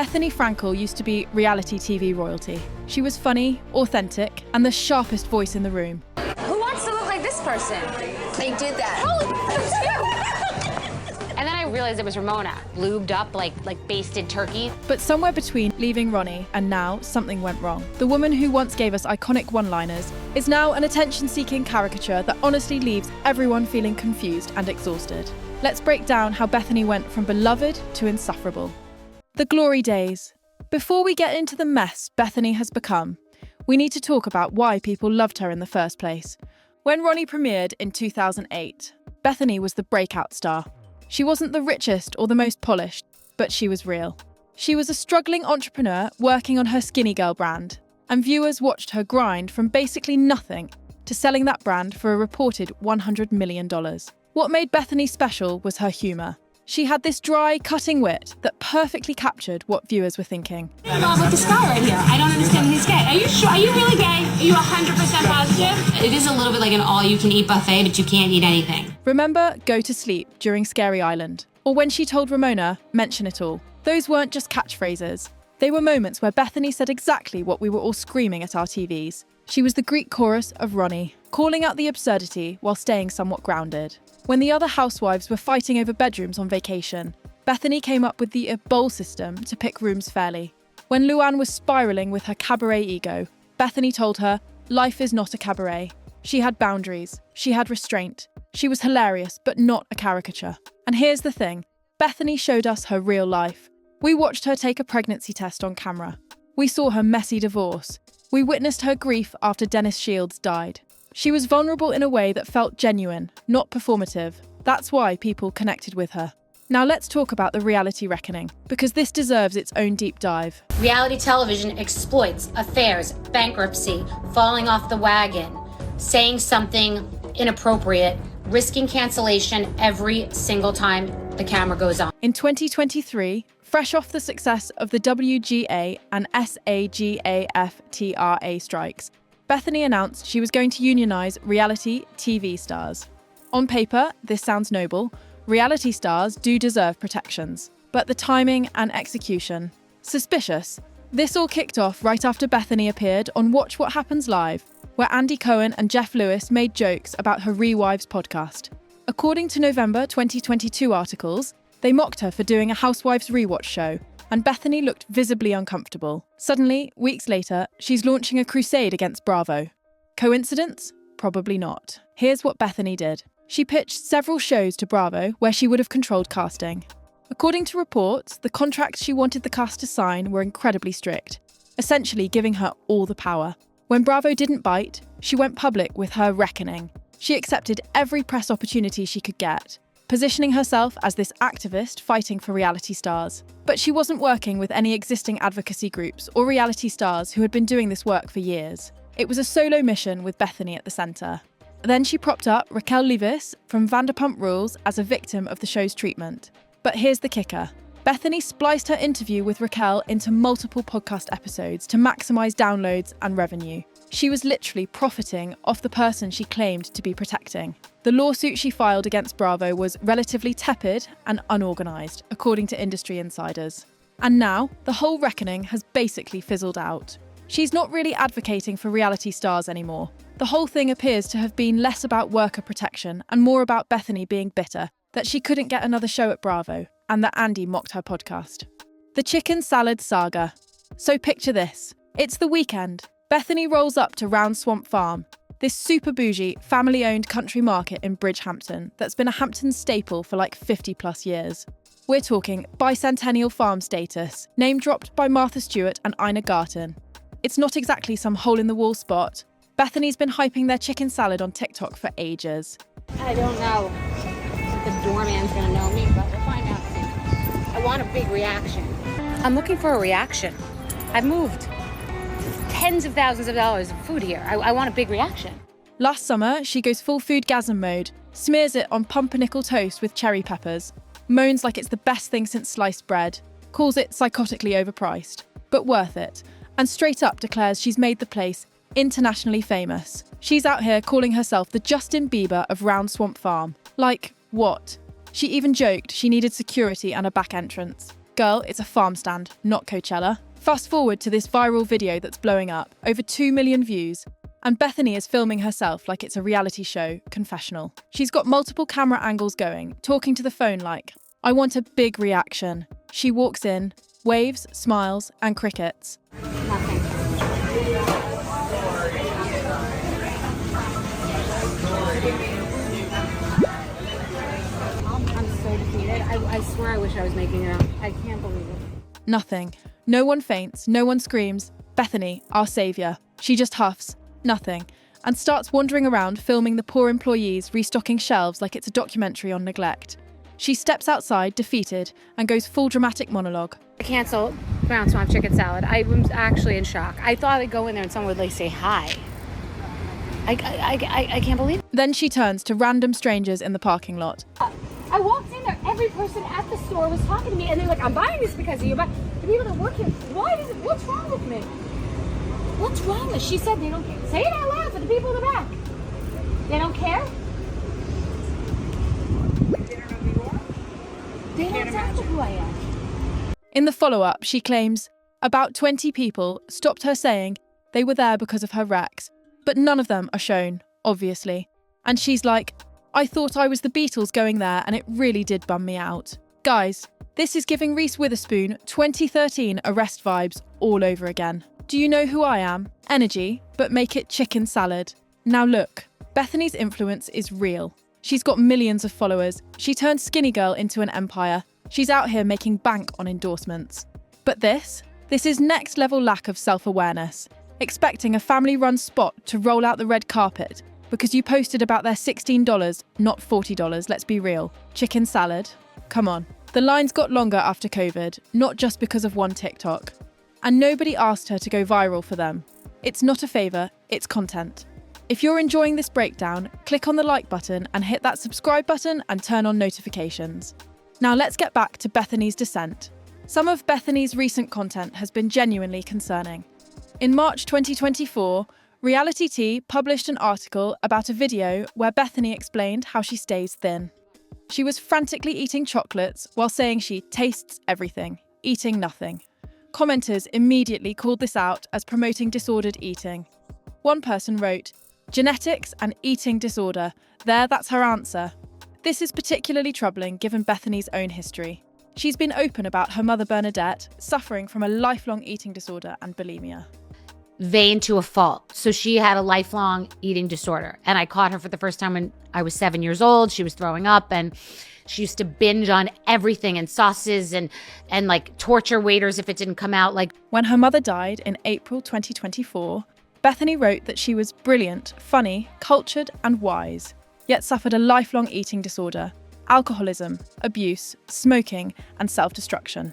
Bethenny Frankel used to be reality TV royalty. She was funny, authentic, and the sharpest voice in the room. Who wants to look like this person? They did that. And then I realized it was Ramona, lubed up like basted turkey. But somewhere between leaving Ronnie and now, something went wrong. The woman who once gave us iconic one-liners is now an attention-seeking caricature that honestly leaves everyone feeling confused and exhausted. Let's break down how Bethenny went from beloved to insufferable. The glory days. Before we get into the mess Bethenny has become, we need to talk about why people loved her in the first place. When Ronnie premiered in 2008, Bethenny was the breakout star. She wasn't the richest or the most polished, but she was real. She was a struggling entrepreneur working on her Skinny Girl brand, and viewers watched her grind from basically nothing to selling that brand for a reported $100 million. What made Bethenny special was her humour. She had this dry, cutting wit that perfectly captured what viewers were thinking. With this guy right here, I don't understand he's gay. Are you sure? Are you really gay? Are you 100% positive? It is a little bit like an all-you-can-eat buffet, but you can't eat anything. Remember Go to Sleep during Scary Island? Or when she told Ramona, mention it all. Those weren't just catchphrases. They were moments where Bethenny said exactly what we were all screaming at our TVs. She was the Greek chorus of Ronnie, calling out the absurdity while staying somewhat grounded. When the other housewives were fighting over bedrooms on vacation, Bethenny came up with the bowl system to pick rooms fairly. When Luann was spiralling with her cabaret ego, Bethenny told her, life is not a cabaret. She had boundaries. She had restraint. She was hilarious, but not a caricature. And here's the thing. Bethenny showed us her real life. We watched her take a pregnancy test on camera. We saw her messy divorce. We witnessed her grief after Dennis Shields died. She was vulnerable in a way that felt genuine, not performative. That's why people connected with her. Now let's talk about the reality reckoning, because this deserves its own deep dive. Reality television exploits affairs, bankruptcy, falling off the wagon, saying something inappropriate, risking cancellation every single time the camera goes on. In 2023, fresh off the success of the WGA and SAGAFTRA strikes, Bethenny announced she was going to unionize reality TV stars. On paper, this sounds noble. Reality stars do deserve protections. But the timing and execution, suspicious. This all kicked off right after Bethenny appeared on Watch What Happens Live, where Andy Cohen and Jeff Lewis made jokes about her Rewives podcast. According to November 2022 articles, they mocked her for doing a Housewives rewatch show, and Bethenny looked visibly uncomfortable. Suddenly, weeks later, she's launching a crusade against Bravo. Coincidence? Probably not. Here's what Bethenny did. She pitched several shows to Bravo where she would have controlled casting. According to reports, the contracts she wanted the cast to sign were incredibly strict, essentially giving her all the power. When Bravo didn't bite, she went public with her reckoning. She accepted every press opportunity she could get, positioning herself as this activist fighting for reality stars. But she wasn't working with any existing advocacy groups or reality stars who had been doing this work for years. It was a solo mission with Bethenny at the centre. Then she propped up Raquel Leviss from Vanderpump Rules as a victim of the show's treatment. But here's the kicker. Bethenny spliced her interview with Raquel into multiple podcast episodes to maximise downloads and revenue. She was literally profiting off the person she claimed to be protecting. The lawsuit she filed against Bravo was relatively tepid and unorganised, according to industry insiders. And now, the whole reckoning has basically fizzled out. She's not really advocating for reality stars anymore. The whole thing appears to have been less about worker protection and more about Bethenny being bitter that she couldn't get another show at Bravo and that Andy mocked her podcast. The chicken salad saga. So picture this. It's the weekend. Bethenny rolls up to Round Swamp Farm, this super bougie, family-owned country market in Bridgehampton that's been a Hampton staple for like 50 plus years. We're talking bicentennial farm status, name-dropped by Martha Stewart and Ina Garten. It's not exactly some hole-in-the-wall spot. Bethenny's been hyping their chicken salad on TikTok for ages. I don't know if the doorman's gonna know me, but we'll find out soon. I want a big reaction. I'm looking for a reaction. I've moved tens of thousands of dollars of food here. I want a big reaction. Last summer, she goes full foodgasm mode, smears it on pumpernickel toast with cherry peppers, moans like it's the best thing since sliced bread, calls it psychotically overpriced, but worth it, and straight up declares she's made the place internationally famous. She's out here calling herself the Justin Bieber of Round Swamp Farm. Like, what? She even joked she needed security and a back entrance. Girl, it's a farm stand, not Coachella. Fast forward to this viral video that's blowing up, over 2 million views, and Bethenny is filming herself like it's a reality show confessional. She's got multiple camera angles going, talking to the phone like, I want a big reaction. She walks in, waves, smiles, and crickets. Nothing. I'm so defeated. I swear I wish I was making it up. I can't believe it. Nothing. No one faints, no one screams, Bethenny, our saviour. She just huffs, nothing, and starts wandering around filming the poor employees restocking shelves like it's a documentary on neglect. She steps outside, defeated, and goes full dramatic monologue. I canceled ground swamp chicken salad. I was actually in shock. I thought I'd go in there and someone would like say hi. I can't believe it. Then she turns to random strangers in the parking lot. I walked in there, every person at the store was talking to me, and they're like, I'm buying this because of you, but the people that work here, what's wrong with me? What's wrong with? She said they don't care. Say it out loud for the people in the back. They don't care? They don't know who I am. In the follow-up, she claims about 20 people stopped her saying they were there because of her wrecks, but none of them are shown, obviously. And she's like, I thought I was the Beatles going there and it really did bum me out. Guys, this is giving Reese Witherspoon 2013 arrest vibes all over again. Do you know who I am? Energy, but make it chicken salad. Now look, Bethenny's influence is real. She's got millions of followers. She turned Skinny Girl into an empire. She's out here making bank on endorsements. But this is next level lack of self-awareness. Expecting a family-run spot to roll out the red carpet because you posted about their $16, not $40, let's be real. Chicken salad? Come on. The lines got longer after COVID, not just because of one TikTok. And nobody asked her to go viral for them. It's not a favour, it's content. If you're enjoying this breakdown, click on the like button and hit that subscribe button and turn on notifications. Now let's get back to Bethenny's descent. Some of Bethenny's recent content has been genuinely concerning. In March 2024, Reality Tea published an article about a video where Bethenny explained how she stays thin. She was frantically eating chocolates while saying she tastes everything, eating nothing. Commenters immediately called this out as promoting disordered eating. One person wrote, genetics and eating disorder, that's her answer. This is particularly troubling given Bethenny's own history. She's been open about her mother Bernadette suffering from a lifelong eating disorder and bulimia. Vain to a fault. So she had a lifelong eating disorder. And I caught her for the first time when I was 7 years old. She was throwing up and she used to binge on everything and sauces and like torture waiters if it didn't come out. Like when her mother died in April 2024, Bethenny wrote that she was brilliant, funny, cultured and wise, yet suffered a lifelong eating disorder, alcoholism, abuse, smoking and self-destruction.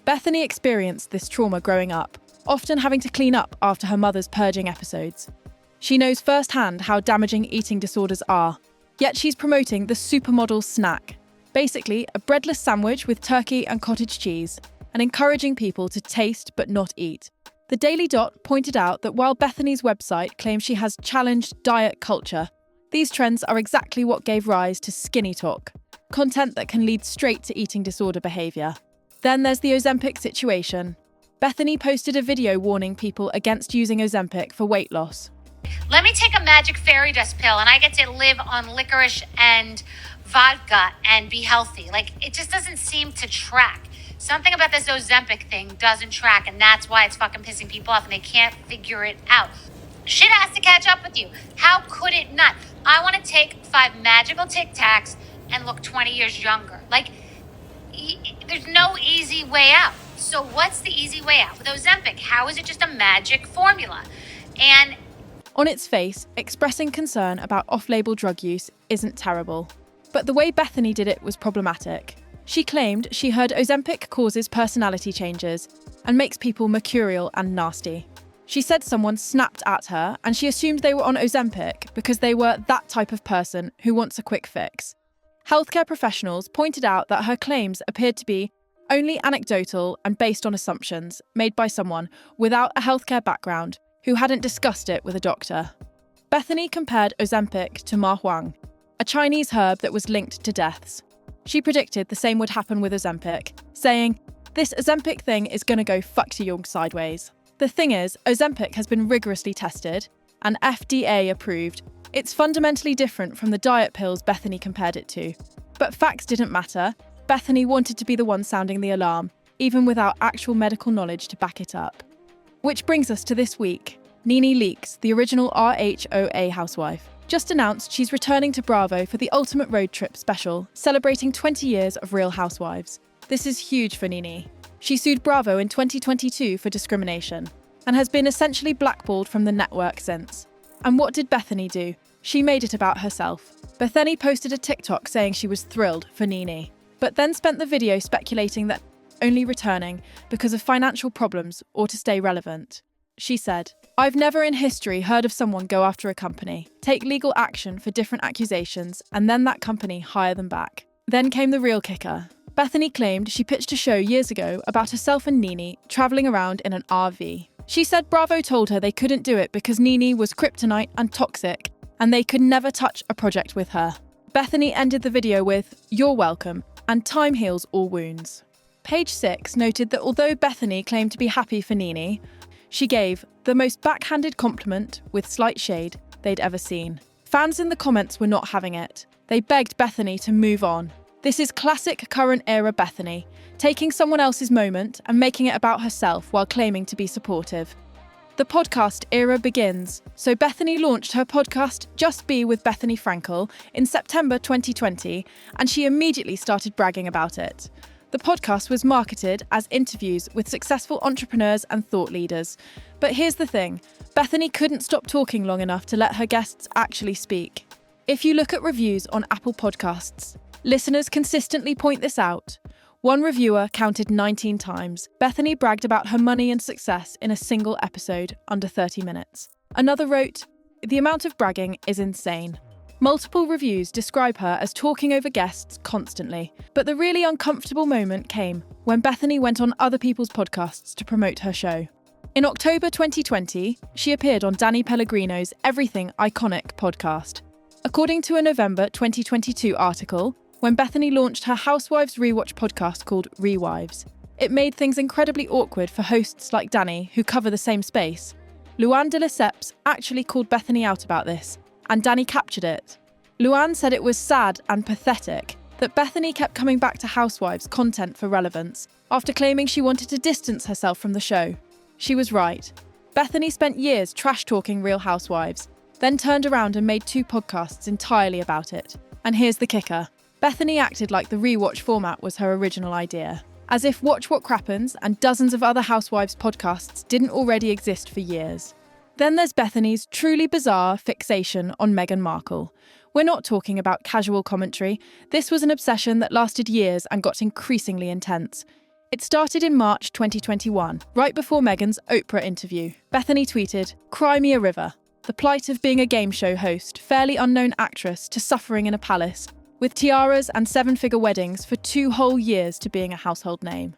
Bethenny experienced this trauma growing up, often having to clean up after her mother's purging episodes. She knows firsthand how damaging eating disorders are, yet she's promoting the supermodel snack, basically a breadless sandwich with turkey and cottage cheese, and encouraging people to taste but not eat. The Daily Dot pointed out that while Bethenny's website claims she has challenged diet culture, these trends are exactly what gave rise to skinny talk, content that can lead straight to eating disorder behaviour. Then there's the Ozempic situation. Bethenny posted a video warning people against using Ozempic for weight loss. let me take a magic fairy dust pill and I get to live on licorice and vodka and be healthy. Like, it just doesn't seem to track. Something about this Ozempic thing doesn't track, and that's why it's fucking pissing people off and they can't figure it out. Shit has to catch up with you. How could it not? I want to take 5 magical Tic Tacs and look 20 years younger. Like, there's no easy way out. So what's the easy way out with Ozempic? How is it just a magic formula? And on its face, expressing concern about off-label drug use isn't terrible. But the way Bethenny did it was problematic. She claimed she heard Ozempic causes personality changes and makes people mercurial and nasty. She said someone snapped at her and she assumed they were on Ozempic because they were that type of person who wants a quick fix. Healthcare professionals pointed out that her claims appeared to be only anecdotal and based on assumptions made by someone without a healthcare background who hadn't discussed it with a doctor. Bethenny compared Ozempic to ma huang, a Chinese herb that was linked to deaths. She predicted the same would happen with Ozempic, saying, This Ozempic thing is gonna go fuck-to-young sideways. The thing is, Ozempic has been rigorously tested and FDA approved. It's fundamentally different from the diet pills Bethenny compared it to. But facts didn't matter. Bethenny wanted to be the one sounding the alarm, even without actual medical knowledge to back it up. Which brings us to this week. Nene Leakes, the original RHOA housewife, just announced she's returning to Bravo for the Ultimate Road Trip special, celebrating 20 years of Real Housewives. This is huge for Nene. She sued Bravo in 2022 for discrimination and has been essentially blackballed from the network since. And what did Bethenny do? She made it about herself. Bethenny posted a TikTok saying she was thrilled for Nene, but then spent the video speculating that only returning because of financial problems or to stay relevant. She said, "I've never in history heard of someone go after a company, take legal action for different accusations, and then that company hire them back." Then came the real kicker. Bethenny claimed she pitched a show years ago about herself and Nene travelling around in an RV. She said Bravo told her they couldn't do it because Nene was kryptonite and toxic, and they could never touch a project with her. Bethenny ended the video with, "You're welcome, and time heals all wounds." Page 6 noted that although Bethenny claimed to be happy for Nene, she gave the most backhanded compliment, with slight shade, they'd ever seen. Fans in the comments were not having it. They begged Bethenny to move on. This is classic current era Bethenny, taking someone else's moment and making it about herself while claiming to be supportive. The podcast era begins, so Bethenny launched her podcast Just Be with Bethenny Frankel in September 2020, and she immediately started bragging about it. The podcast was marketed as interviews with successful entrepreneurs and thought leaders. But here's the thing, Bethenny couldn't stop talking long enough to let her guests actually speak. If you look at reviews on Apple Podcasts, listeners consistently point this out. One reviewer counted 19 times. Bethenny bragged about her money and success in a single episode, under 30 minutes. Another wrote, "The amount of bragging is insane." Multiple reviews describe her as talking over guests constantly, but the really uncomfortable moment came when Bethenny went on other people's podcasts to promote her show. In October 2020, she appeared on Danny Pellegrino's Everything Iconic podcast. According to a November 2022 article, when Bethenny launched her Housewives rewatch podcast called Rewives, it made things incredibly awkward for hosts like Danny, who cover the same space. Luann de Lesseps actually called Bethenny out about this, and Danny captured it. Luann said it was sad and pathetic that Bethenny kept coming back to Housewives content for relevance after claiming she wanted to distance herself from the show. She was right. Bethenny spent years trash-talking Real Housewives, then turned around and made 2 podcasts entirely about it. And here's the kicker. Bethenny acted like the rewatch format was her original idea, as if Watch What Crappens and dozens of other Housewives podcasts didn't already exist for years. Then there's Bethenny's truly bizarre fixation on Meghan Markle. We're not talking about casual commentary. This was an obsession that lasted years and got increasingly intense. It started in March 2021, right before Meghan's Oprah interview. Bethenny tweeted, "Cry me a river. The plight of being a game show host, fairly unknown actress to suffering in a palace, with tiaras and 7-figure weddings for 2 whole years to being a household name."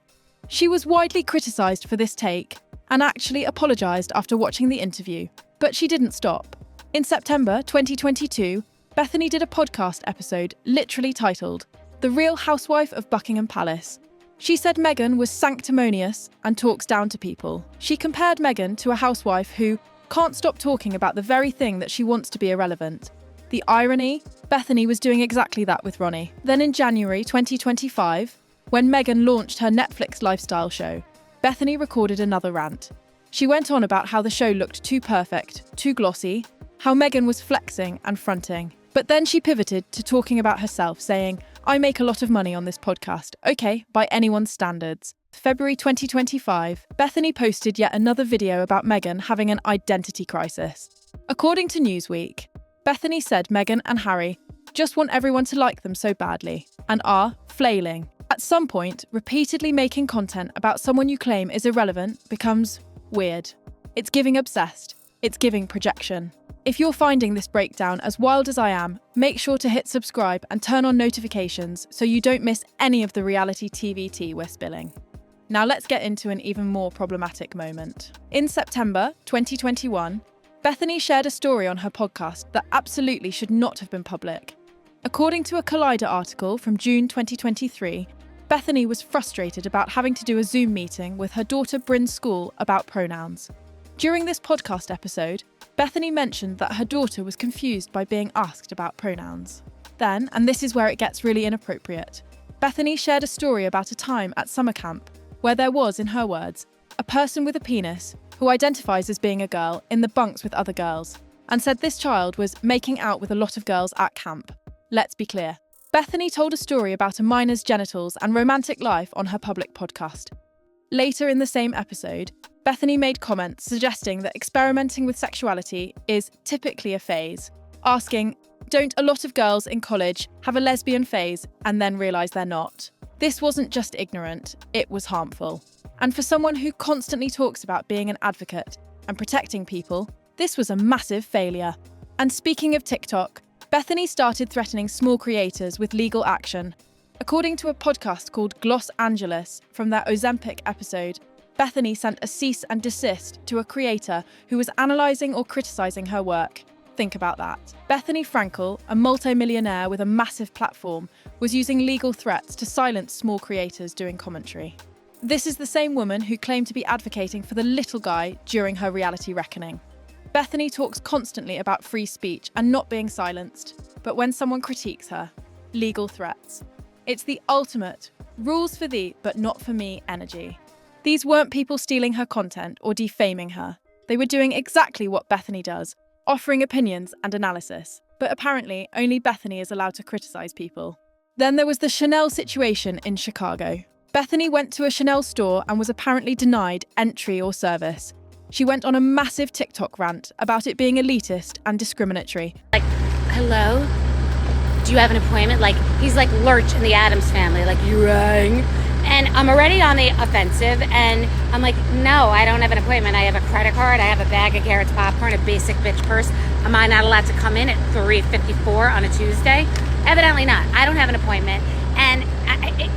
She was widely criticised for this take and actually apologised after watching the interview, but she didn't stop. In September 2022, Bethenny did a podcast episode literally titled The Real Housewife of Buckingham Palace. She said Meghan was sanctimonious and talks down to people. She compared Meghan to a housewife who can't stop talking about the very thing that she wants to be irrelevant. The irony? Bethenny was doing exactly that with Ronnie. Then in January 2025, when Meghan launched her Netflix lifestyle show, Bethenny recorded another rant. She went on about how the show looked too perfect, too glossy, how Meghan was flexing and fronting. But then she pivoted to talking about herself, saying, "I make a lot of money on this podcast. Okay, by anyone's standards." February 2025, Bethenny posted yet another video about Meghan having an identity crisis. According to Newsweek, Bethenny said Meghan and Harry just want everyone to like them so badly and are flailing. At some point, repeatedly making content about someone you claim is irrelevant becomes weird. It's giving obsessed. It's giving projection. If you're finding this breakdown as wild as I am, make sure to hit subscribe and turn on notifications so you don't miss any of the reality TV tea we're spilling. Now let's get into an even more problematic moment. In September 2021, Bethenny shared a story on her podcast that absolutely should not have been public. According to a Collider article from June 2023, Bethenny was frustrated about having to do a Zoom meeting with her daughter Bryn's school about pronouns. During this podcast episode, Bethenny mentioned that her daughter was confused by being asked about pronouns. Then, and this is where it gets really inappropriate, Bethenny shared a story about a time at summer camp where there was, in her words, a person with a penis who identifies as being a girl in the bunks with other girls, and said this child was making out with a lot of girls at camp. Let's be clear. Bethenny told a story about a minor's genitals and romantic life on her public podcast. Later in the same episode, Bethenny made comments suggesting that experimenting with sexuality is typically a phase, asking, "Don't a lot of girls in college have a lesbian phase and then realise they're not?" This wasn't just ignorant, it was harmful. And for someone who constantly talks about being an advocate and protecting people, this was a massive failure. And speaking of TikTok, Bethenny started threatening small creators with legal action. According to a podcast called Los Angeles from their Ozempic episode, Bethenny sent a cease and desist to a creator who was analysing or criticising her work. Think about that. Bethenny Frankel, a multi-millionaire with a massive platform, was using legal threats to silence small creators doing commentary. This is the same woman who claimed to be advocating for the little guy during her reality reckoning. Bethenny talks constantly about free speech and not being silenced, but when someone critiques her, legal threats. It's the ultimate rules for thee but not for me energy. These weren't people stealing her content or defaming her. They were doing exactly what Bethenny does, offering opinions and analysis. But apparently, only Bethenny is allowed to criticise people. Then there was the Chanel situation in Chicago. Bethenny went to a Chanel store and was apparently denied entry or service. She went on a massive TikTok rant about it being elitist and discriminatory. Like, hello? Do you have an appointment? Like, he's like Lurch in the Addams Family. Like, you rang? And I'm already on the offensive, and I'm like, no, I don't have an appointment. I have a credit card, I have a bag of Garrett's popcorn, a basic bitch purse. Am I not allowed to come in at 3:54 on a Tuesday? Evidently not. I don't have an appointment. And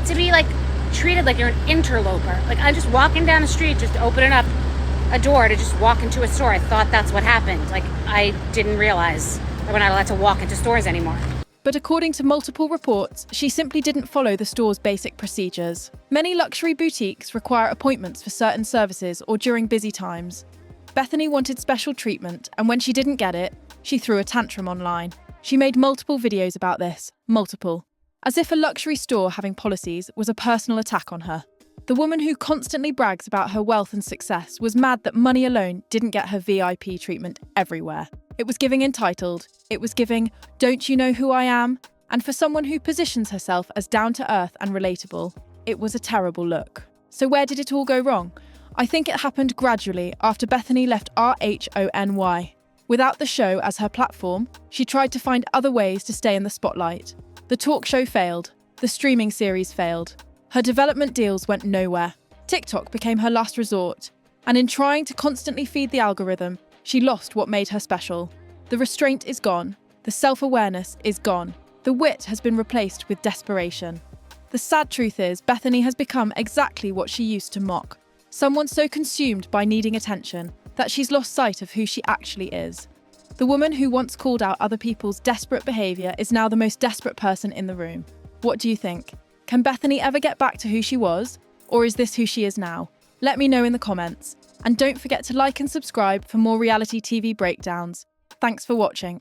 to be like treated like you're an interloper. Like, I'm just walking down the street, just opening up a door to just walk into a store. I thought that's what happened. Like, I didn't realize that we're not allowed to walk into stores anymore. But according to multiple reports, she simply didn't follow the store's basic procedures. Many luxury boutiques require appointments for certain services or during busy times. Bethenny wanted special treatment, and when she didn't get it, she threw a tantrum online. She made multiple videos about this, as if a luxury store having policies was a personal attack on her. The woman who constantly brags about her wealth and success was mad that money alone didn't get her VIP treatment everywhere. It was giving entitled, it was giving, don't you know who I am? And for someone who positions herself as down to earth and relatable, it was a terrible look. So where did it all go wrong? I think it happened gradually after Bethenny left RHONY. Without the show as her platform, she tried to find other ways to stay in the spotlight. The talk show failed. The streaming series failed. Her development deals went nowhere. TikTok became her last resort. And in trying to constantly feed the algorithm, she lost what made her special. The restraint is gone. The self-awareness is gone. The wit has been replaced with desperation. The sad truth is, Bethenny has become exactly what she used to mock. Someone so consumed by needing attention that she's lost sight of who she actually is. The woman who once called out other people's desperate behaviour is now the most desperate person in the room. What do you think? Can Bethenny ever get back to who she was? Or is this who she is now? Let me know in the comments. And don't forget to like and subscribe for more reality TV breakdowns. Thanks for watching.